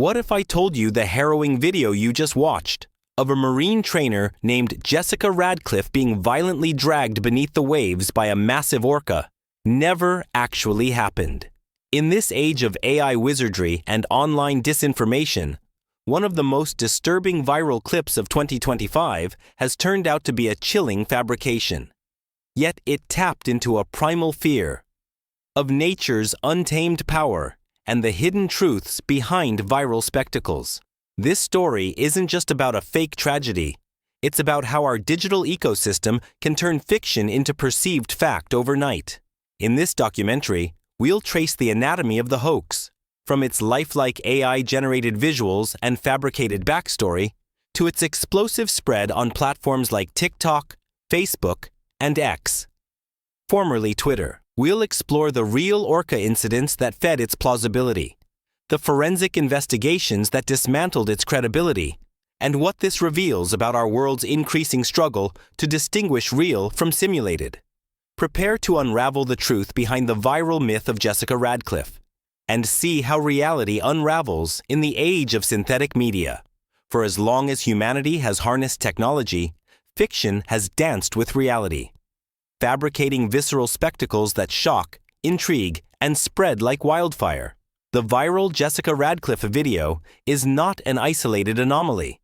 What if I told you the harrowing video you just watched of a marine trainer named Jessica Radcliffe being violently dragged beneath the waves by a massive orca never actually happened? In this age of AI wizardry and online disinformation, one of the most disturbing viral clips of 2025 has turned out to be a chilling fabrication. Yet it tapped into a primal fear of nature's untamed power and the hidden truths behind viral spectacles. This story isn't just about a fake tragedy. It's about how our digital ecosystem can turn fiction into perceived fact overnight. In this documentary, we'll trace the anatomy of the hoax, from its lifelike AI-generated visuals and fabricated backstory to its explosive spread on platforms like TikTok, Facebook, and X, formerly Twitter. We'll explore the real orca incidents that fed its plausibility, the forensic investigations that dismantled its credibility, and what this reveals about our world's increasing struggle to distinguish real from simulated. Prepare to unravel the truth behind the viral myth of Jessica Radcliffe, and see how reality unravels in the age of synthetic media. For as long as humanity has harnessed technology, fiction has danced with reality, fabricating visceral spectacles that shock, intrigue, and spread like wildfire. The viral Jessica Radcliffe video is not an isolated anomaly.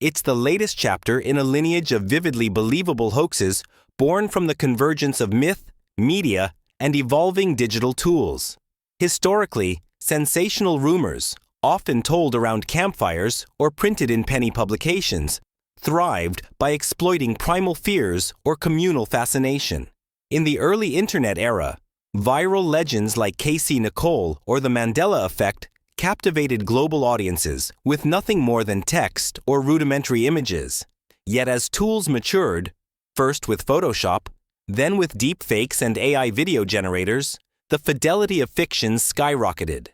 It's the latest chapter in a lineage of vividly believable hoaxes born from the convergence of myth, media, and evolving digital tools. Historically, sensational rumors, often told around campfires or printed in penny publications, thrived by exploiting primal fears or communal fascination. In the early internet era, viral legends like Casey Nicole or the Mandela effect captivated global audiences with nothing more than text or rudimentary images. Yet as tools matured, first with Photoshop, then with deepfakes and AI video generators, the fidelity of fiction skyrocketed.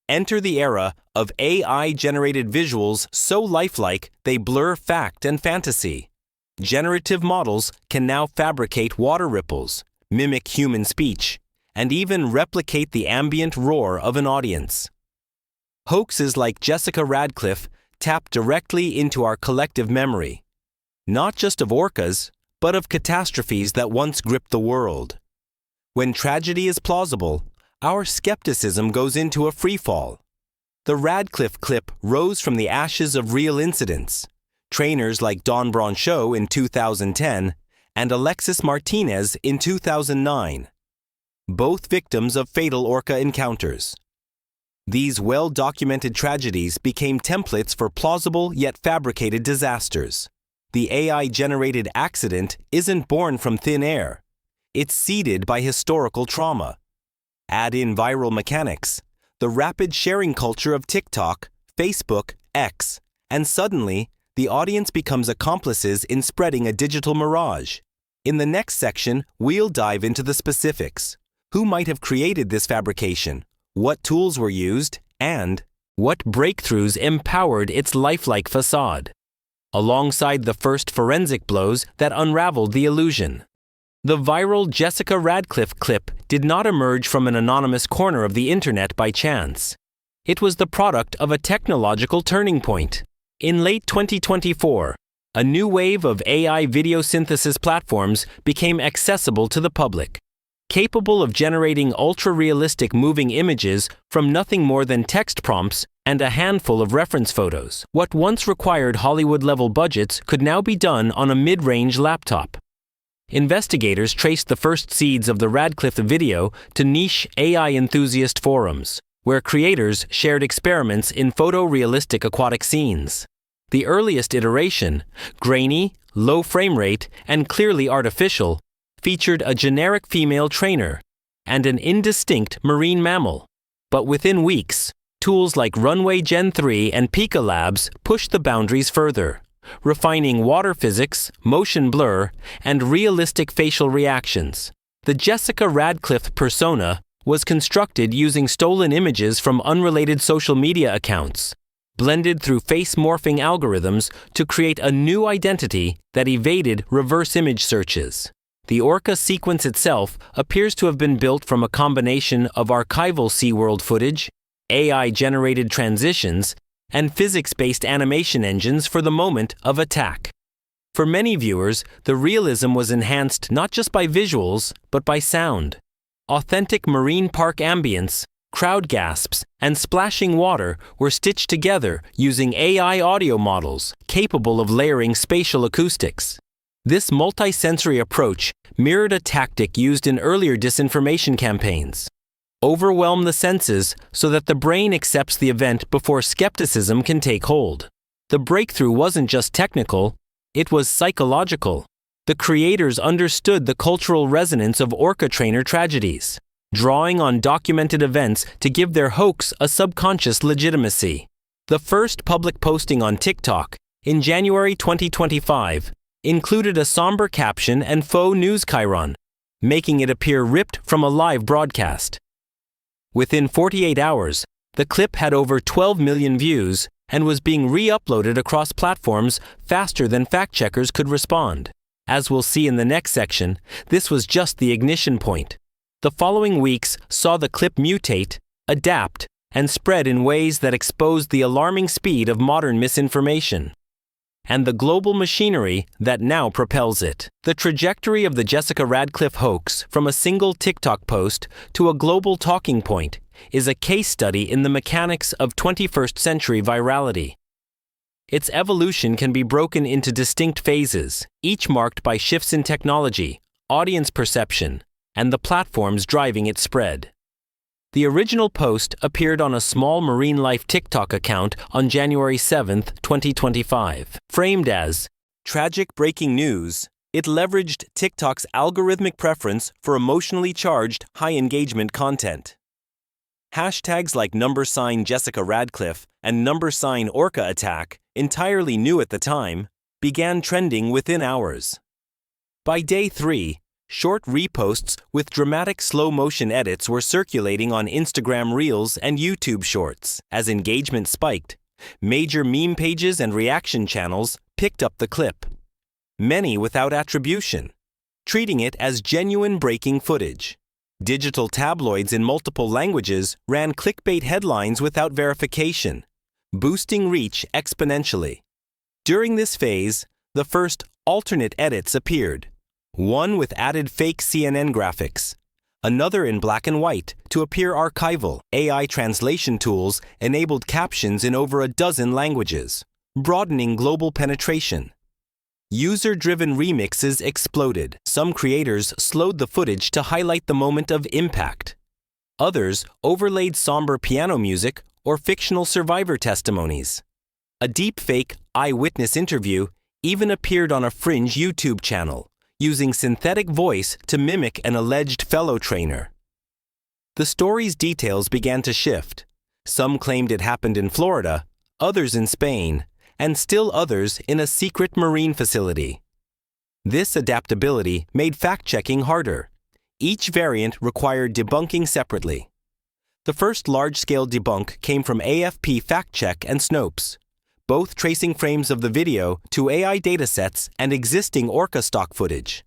Enter the era of AI-generated visuals so lifelike they blur fact and fantasy. Generative models can now fabricate water ripples, mimic human speech, and even replicate the ambient roar of an audience. Hoaxes like Jessica Radcliffe tap directly into our collective memory, not just of orcas, but of catastrophes that once gripped the world. When tragedy is plausible, our skepticism goes into a freefall. The Radcliffe clip rose from the ashes of real incidents. Trainers like Dawn Brancheau in 2010 and Alexis Martinez in 2009, both victims of fatal orca encounters. These well-documented tragedies became templates for plausible yet fabricated disasters. The AI-generated accident isn't born from thin air. It's seeded by historical trauma. Add in viral mechanics, the rapid sharing culture of TikTok, Facebook, X, and suddenly, the audience becomes accomplices in spreading a digital mirage. In the next section, we'll dive into the specifics. Who might have created this fabrication? What tools were used? And what breakthroughs empowered its lifelike facade? Alongside the first forensic blows that unraveled the illusion. The viral Jessica Radcliffe clip did not emerge from an anonymous corner of the internet by chance. It was the product of a technological turning point. In late 2024, a new wave of AI video synthesis platforms became accessible to the public, capable of generating ultra-realistic moving images from nothing more than text prompts and a handful of reference photos. What once required Hollywood-level budgets could now be done on a mid-range laptop. Investigators traced the first seeds of the Radcliffe video to niche AI enthusiast forums, where creators shared experiments in photorealistic aquatic scenes. The earliest iteration, grainy, low frame rate, and clearly artificial, featured a generic female trainer and an indistinct marine mammal. But within weeks, tools like Runway Gen 3 and Pika Labs pushed the boundaries further, refining water physics, motion blur, and realistic facial reactions. The Jessica Radcliffe persona was constructed using stolen images from unrelated social media accounts, blended through face-morphing algorithms to create a new identity that evaded reverse image searches. The orca sequence itself appears to have been built from a combination of archival SeaWorld footage, AI-generated transitions, and physics-based animation engines for the moment of attack. For many viewers, the realism was enhanced not just by visuals, but by sound. Authentic marine park ambience, crowd gasps, and splashing water were stitched together using AI audio models capable of layering spatial acoustics. This multi-sensory approach mirrored a tactic used in earlier disinformation campaigns. Overwhelm the senses so that the brain accepts the event before skepticism can take hold. The breakthrough wasn't just technical, it was psychological. The creators understood the cultural resonance of orca trainer tragedies, drawing on documented events to give their hoax a subconscious legitimacy. The first public posting on TikTok, in January 2025, included a somber caption and faux news chyron, making it appear ripped from a live broadcast. Within 48 hours, the clip had over 12 million views and was being re-uploaded across platforms faster than fact-checkers could respond. As we'll see in the next section, this was just the ignition point. The following weeks saw the clip mutate, adapt, and spread in ways that exposed the alarming speed of modern misinformation and the global machinery that now propels it. The trajectory of the Jessica Radcliffe hoax from a single TikTok post to a global talking point is a case study in the mechanics of 21st century virality. Its evolution can be broken into distinct phases, each marked by shifts in technology, audience perception, and the platforms driving its spread. The original post appeared on a small marine life TikTok account on January 7, 2025. Framed as tragic breaking news, it leveraged TikTok's algorithmic preference for emotionally charged, high-engagement content. Hashtags like #Jessica Radcliffe and #Orca attack, entirely new at the time, began trending within hours. By day 3, short reposts with dramatic slow-motion edits were circulating on Instagram Reels and YouTube Shorts. As engagement spiked, major meme pages and reaction channels picked up the clip, many without attribution, treating it as genuine breaking footage. Digital tabloids in multiple languages ran clickbait headlines without verification, boosting reach exponentially. During this phase, the first alternate edits appeared, one with added fake CNN graphics, another in black and white to appear archival. AI translation tools enabled captions in over a dozen languages, broadening global penetration. User-driven remixes exploded. Some creators slowed the footage to highlight the moment of impact. Others overlaid somber piano music or fictional survivor testimonies. A deepfake eyewitness interview even appeared on a fringe YouTube channel, using synthetic voice to mimic an alleged fellow trainer. The story's details began to shift. Some claimed it happened in Florida, others in Spain, and still others in a secret marine facility. This adaptability made fact-checking harder. Each variant required debunking separately. The first large-scale debunk came from AFP Fact Check and Snopes, both tracing frames of the video to AI datasets and existing orca stock footage.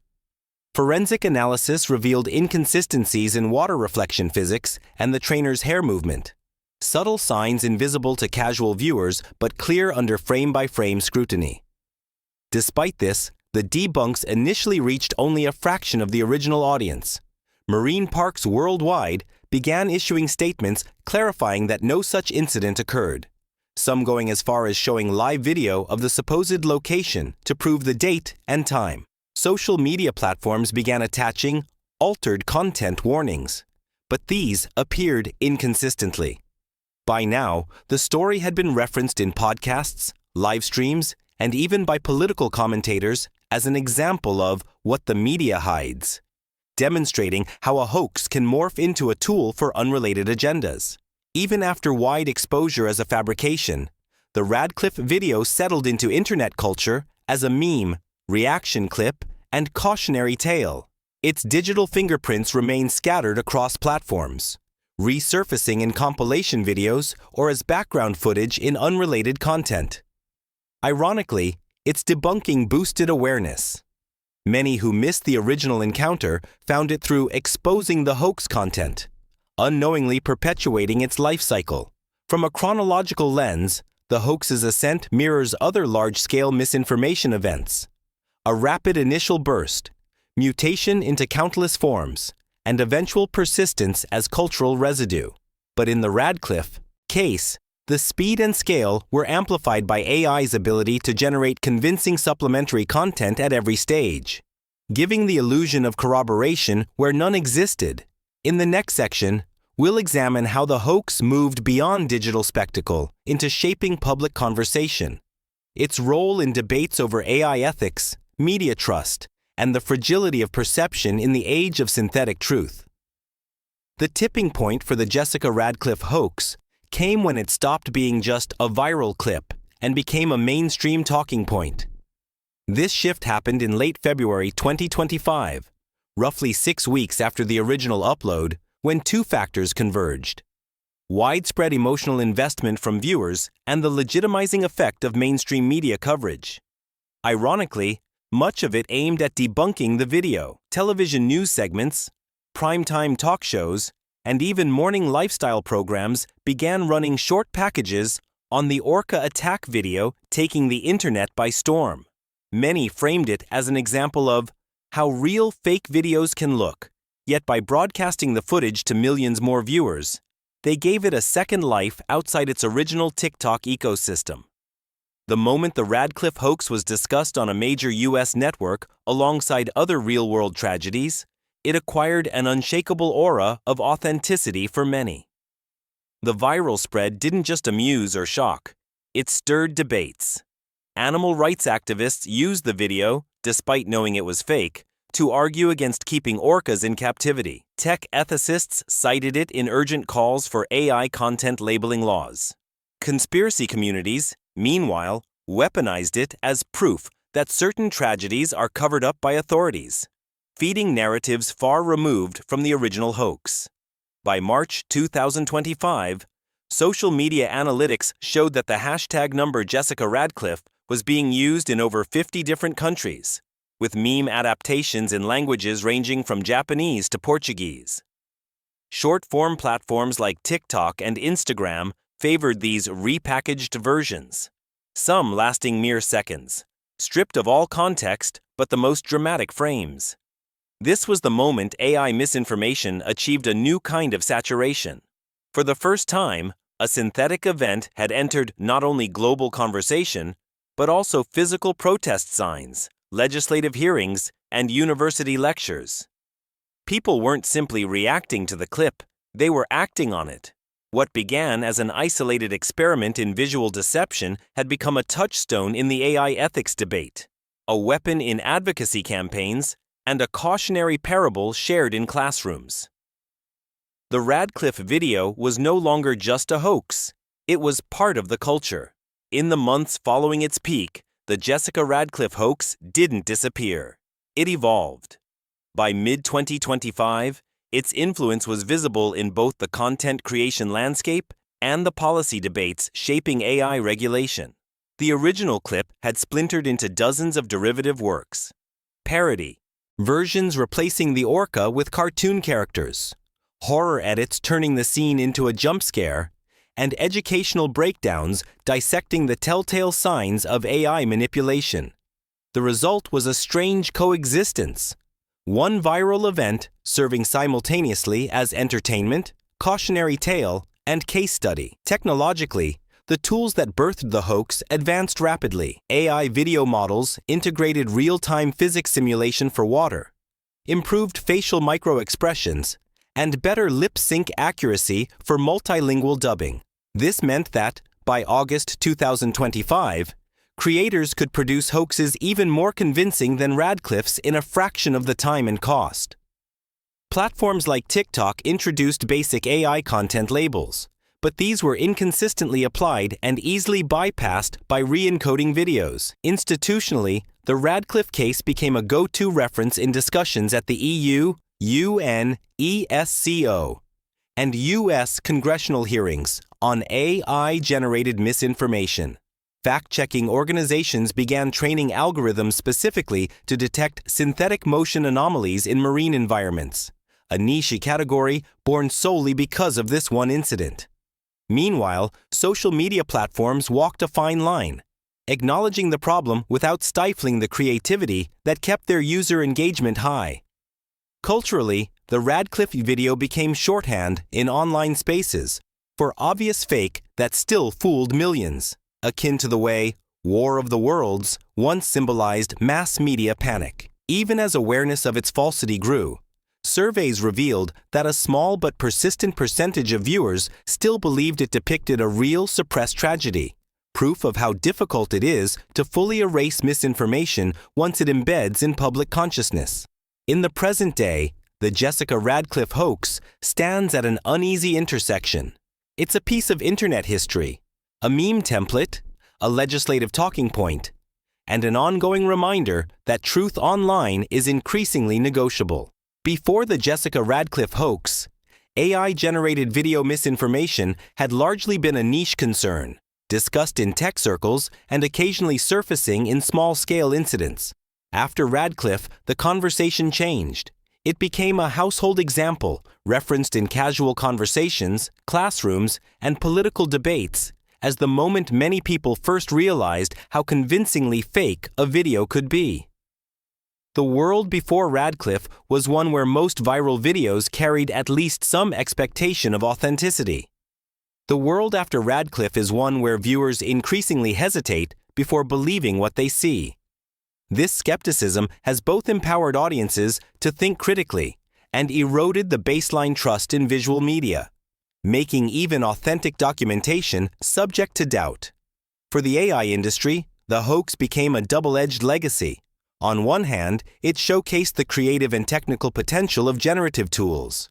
Forensic analysis revealed inconsistencies in water reflection physics and the trainer's hair movement, subtle signs invisible to casual viewers but clear under frame-by-frame scrutiny. Despite this, the debunks initially reached only a fraction of the original audience. Marine parks worldwide began issuing statements clarifying that no such incident occurred, some going as far as showing live video of the supposed location to prove the date and time. Social media platforms began attaching altered content warnings, but these appeared inconsistently. By now, the story had been referenced in podcasts, live streams, and even by political commentators as an example of what the media hides, demonstrating how a hoax can morph into a tool for unrelated agendas. Even after wide exposure as a fabrication, the Radcliffe video settled into internet culture as a meme, reaction clip, and cautionary tale. Its digital fingerprints remain scattered across platforms, resurfacing in compilation videos or as background footage in unrelated content. Ironically, its debunking boosted awareness. Many who missed the original encounter found it through exposing the hoax content, unknowingly perpetuating its life cycle. From a chronological lens, the hoax's ascent mirrors other large-scale misinformation events. A rapid initial burst, mutation into countless forms, and eventual persistence as cultural residue. But in the Radcliffe case, the speed and scale were amplified by AI's ability to generate convincing supplementary content at every stage, giving the illusion of corroboration where none existed. In the next section, we'll examine how the hoax moved beyond digital spectacle into shaping public conversation, its role in debates over AI ethics, media trust, and the fragility of perception in the age of synthetic truth. The tipping point for the Jessica Radcliffe hoax came when it stopped being just a viral clip and became a mainstream talking point. This shift happened in late February 2025, roughly 6 weeks after the original upload, when two factors converged: widespread emotional investment from viewers and the legitimizing effect of mainstream media coverage. Ironically, much of it aimed at debunking the video. Television news segments, primetime talk shows, and even morning lifestyle programs began running short packages on the Orca attack video taking the internet by storm. Many framed it as an example of how real fake videos can look, yet by broadcasting the footage to millions more viewers, they gave it a second life outside its original TikTok ecosystem. The moment the Radcliffe hoax was discussed on a major U.S. network alongside other real-world tragedies, it acquired an unshakable aura of authenticity for many. The viral spread didn't just amuse or shock, it stirred debates. Animal rights activists used the video, despite knowing it was fake, to argue against keeping orcas in captivity. Tech ethicists cited it in urgent calls for AI content labeling laws. Conspiracy communities, meanwhile, weaponized it as proof that certain tragedies are covered up by authorities, feeding narratives far removed from the original hoax. By March 2025, social media analytics showed that the hashtag number Jessica Radcliffe was being used in over 50 different countries, with meme adaptations in languages ranging from Japanese to Portuguese. Short-form platforms like TikTok and Instagram favored these repackaged versions, some lasting mere seconds, stripped of all context but the most dramatic frames. This was the moment AI misinformation achieved a new kind of saturation. For the first time, a synthetic event had entered not only global conversation, but also physical protest signs, legislative hearings, and university lectures. People weren't simply reacting to the clip, they were acting on it. What began as an isolated experiment in visual deception had become a touchstone in the AI ethics debate, a weapon in advocacy campaigns, and a cautionary parable shared in classrooms. The Radcliffe video was no longer just a hoax, it was part of the culture. In the months following its peak, the Jessica Radcliffe hoax didn't disappear. It evolved. By mid-2025, its influence was visible in both the content creation landscape and the policy debates shaping AI regulation. The original clip had splintered into dozens of derivative works. Parody, versions replacing the orca with cartoon characters, horror edits turning the scene into a jump scare, and educational breakdowns dissecting the telltale signs of AI manipulation. The result was a strange coexistence. One viral event serving simultaneously as entertainment, cautionary tale, and case study. Technologically, the tools that birthed the hoax advanced rapidly. AI video models integrated real-time physics simulation for water, improved facial micro-expressions, and better lip-sync accuracy for multilingual dubbing. This meant that, by August 2025, creators could produce hoaxes even more convincing than Radcliffe's in a fraction of the time and cost. Platforms like TikTok introduced basic AI content labels, but these were inconsistently applied and easily bypassed by re-encoding videos. Institutionally, the Radcliffe case became a go-to reference in discussions at the EU, UN, ESCO, and U.S. congressional hearings on AI-generated misinformation. Fact-checking organizations began training algorithms specifically to detect synthetic motion anomalies in marine environments, a niche category born solely because of this one incident. Meanwhile, social media platforms walked a fine line, acknowledging the problem without stifling the creativity that kept their user engagement high. Culturally, the Radcliffe video became shorthand in online spaces for obvious fake that still fooled millions, akin to the way War of the Worlds once symbolized mass media panic. Even as awareness of its falsity grew, surveys revealed that a small but persistent percentage of viewers still believed it depicted a real suppressed tragedy, proof of how difficult it is to fully erase misinformation once it embeds in public consciousness. In the present day, the Jessica Radcliffe hoax stands at an uneasy intersection. It's a piece of internet history, a meme template, a legislative talking point, and an ongoing reminder that truth online is increasingly negotiable. Before the Jessica Radcliffe hoax, AI-generated video misinformation had largely been a niche concern, discussed in tech circles and occasionally surfacing in small-scale incidents. After Radcliffe, the conversation changed. It became a household example, referenced in casual conversations, classrooms, and political debates, as the moment many people first realized how convincingly fake a video could be. The world before Radcliffe was one where most viral videos carried at least some expectation of authenticity. The world after Radcliffe is one where viewers increasingly hesitate before believing what they see. This skepticism has both empowered audiences to think critically and eroded the baseline trust in visual media, making even authentic documentation subject to doubt. For the AI industry, the hoax became a double-edged legacy. On one hand, it showcased the creative and technical potential of generative tools.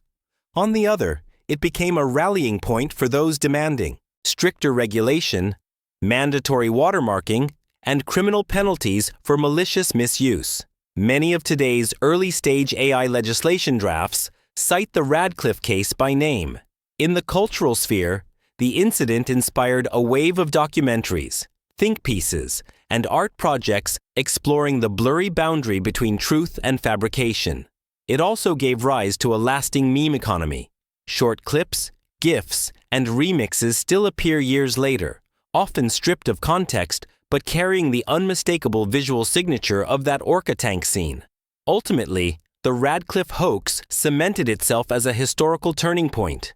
On the other, it became a rallying point for those demanding stricter regulation, mandatory watermarking, and criminal penalties for malicious misuse. Many of today's early-stage AI legislation drafts cite the Radcliffe case by name. In the cultural sphere, the incident inspired a wave of documentaries, think pieces, and art projects exploring the blurry boundary between truth and fabrication. It also gave rise to a lasting meme economy. Short clips, GIFs, and remixes still appear years later, often stripped of context but carrying the unmistakable visual signature of that orca tank scene. Ultimately, the Radcliffe hoax cemented itself as a historical turning point.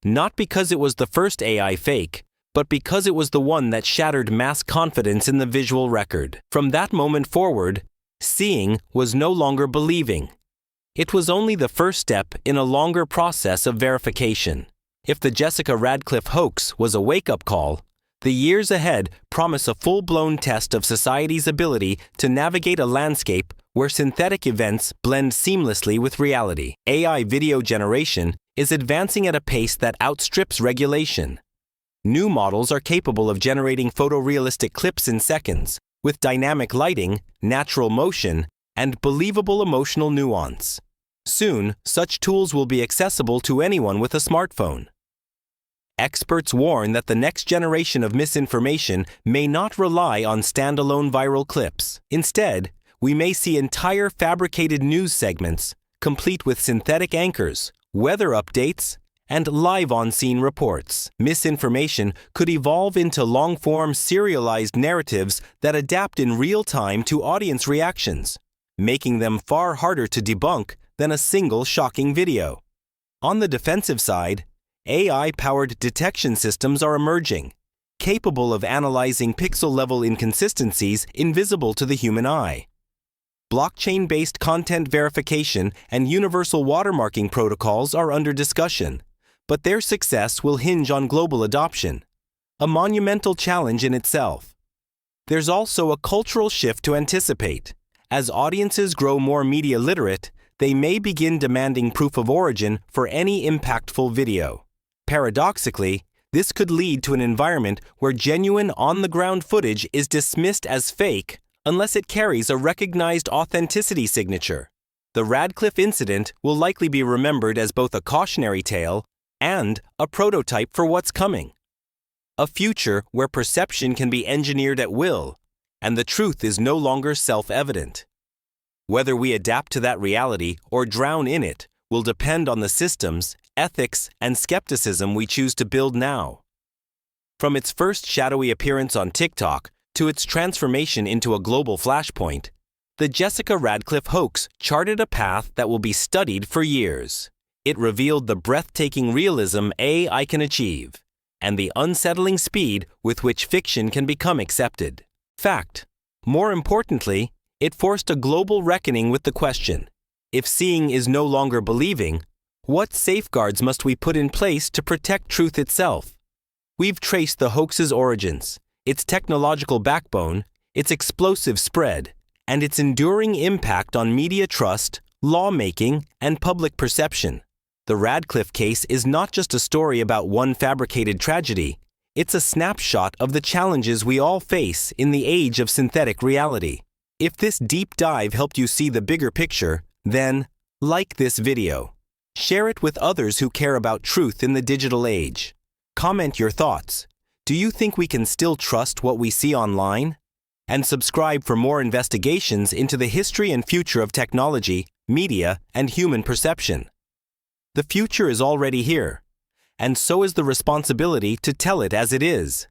Not because it was the first AI fake, but because it was the one that shattered mass confidence in the visual record. From that moment forward, seeing was no longer believing. It was only the first step in a longer process of verification. If the Jessica Radcliffe hoax was a wake-up call, the years ahead promise a full-blown test of society's ability to navigate a landscape where synthetic events blend seamlessly with reality. AI video generation is advancing at a pace that outstrips regulation. New models are capable of generating photorealistic clips in seconds, with dynamic lighting, natural motion, and believable emotional nuance. Soon, such tools will be accessible to anyone with a smartphone. Experts warn that the next generation of misinformation may not rely on standalone viral clips. Instead, we may see entire fabricated news segments, complete with synthetic anchors, weather updates, and live on-scene reports. Misinformation could evolve into long-form serialized narratives that adapt in real time to audience reactions, making them far harder to debunk than a single shocking video. On the defensive side, AI-powered detection systems are emerging, capable of analyzing pixel-level inconsistencies invisible to the human eye. Blockchain-based content verification and universal watermarking protocols are under discussion, but their success will hinge on global adoption, a monumental challenge in itself. There's also a cultural shift to anticipate. As audiences grow more media literate, they may begin demanding proof of origin for any impactful video. Paradoxically, this could lead to an environment where genuine on-the-ground footage is dismissed as fake unless it carries a recognized authenticity signature. The Radcliffe incident will likely be remembered as both a cautionary tale and a prototype for what's coming. A future where perception can be engineered at will, and the truth is no longer self-evident. Whether we adapt to that reality or drown in it will depend on the systems, ethics, and skepticism we choose to build now. From its first shadowy appearance on TikTok to its transformation into a global flashpoint, the Jessica Radcliffe hoax charted a path that will be studied for years. It revealed the breathtaking realism AI can achieve, and the unsettling speed with which fiction can become accepted. Fact. More importantly, it forced a global reckoning with the question: if seeing is no longer believing, what safeguards must we put in place to protect truth itself? We've traced the hoax's origins, its technological backbone, its explosive spread, and its enduring impact on media trust, lawmaking, and public perception. The Radcliffe case is not just a story about one fabricated tragedy. It's a snapshot of the challenges we all face in the age of synthetic reality. If this deep dive helped you see the bigger picture, then like this video. Share it with others who care about truth in the digital age. Comment your thoughts. Do you think we can still trust what we see online? And subscribe for more investigations into the history and future of technology, media, and human perception. The future is already here, and so is the responsibility to tell it as it is.